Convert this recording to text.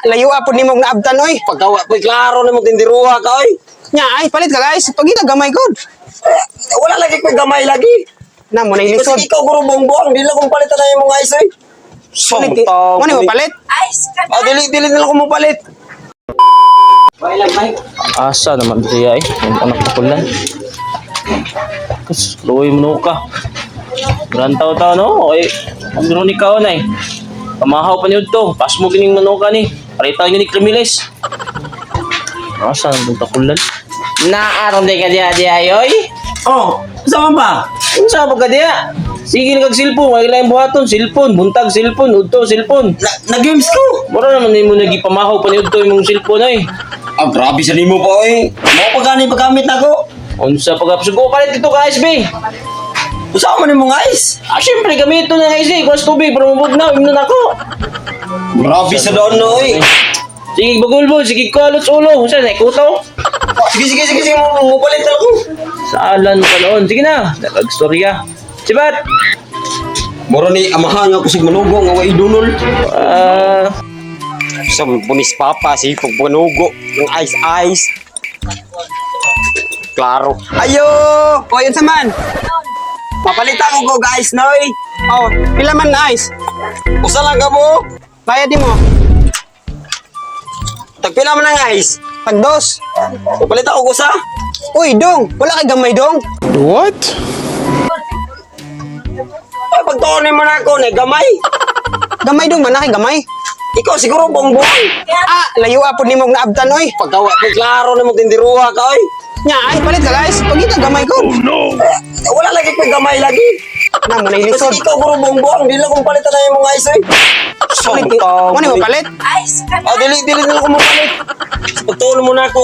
layo apod nimong naabtan oy. Pagkawa ko'y klaro na mo tindiruha ka, oy. Nya ay palit ka guys. Pagita gamay gud. Wala lagi ko'y gamay lagi. Na mo na ilisod. Kasi ikaw guro bongbong, di lang kong palitan na yung mga ice, oy. Mo ni mo palit. Dili na lang kong mapalit. Asa naman siya yung anak ko lang. Kas, luoy mo ka. Berantaw tao no, okay. Ang gano'n ni kao na Pamahaw pa niyo to, pas mo kining manuka ni. Parita nyo ni Krimiles. Asa naman takulan. Naaron di ka diya yoy? Oh, sama ba? Unsa ba ka diya? Sige kag cellphone, wala yung buhaton, cellphone, buntag cellphone, udto cellphone. Na-games ko. Mura naman mo nagipamahaw pa niyo to yung cellphone ay. Ah, grabe sa nimo po, oy. Mo pagani paggamit ako. Unsa pagapsugo palit dito ka SB? Usama ni mong ice. Siyempre gamito na SB, kung tubig pero mabog na, imnon ako. Grabe sa doon, oy. Sige bagulbol, sige kalots ulo, unsa na ikuto? Sige, mo palit ako. Saalan ka noon, sige na, nakagstorya. Sibat! Moro ni amahan nga kusig manugo nga way dunol. Sa bunis papa si pagpanugo ng ice. Klaro. Ayo! O yun sa man. Papalita ko guys, noy. Oh, pila man na ice. Usa lang ka mo. Bayad di mo. Tagpila man ang ice. Tagdos. Papalita ko usa. Uy, dong. Wala kay gamay dong. Ay pagtuonin mo na ako, gamay. Gamay dong man na kay gamay. Ikaw siguro bongbong. Layo apod nimong naabtan oy. Pagkawa ko'y klaro na mo tindiruha ka, oy. Nya ay palit ka guys. Pagita gamay ko. Wala lagi ko'y gamay lagi. Na mo na Kasi ilisod. ikaw guro bongbong, di lang kong palitan na yung mga ice, oy. Mo ni mo palit. Dili na lang kong mapalit. Pagtuonin mo na ako.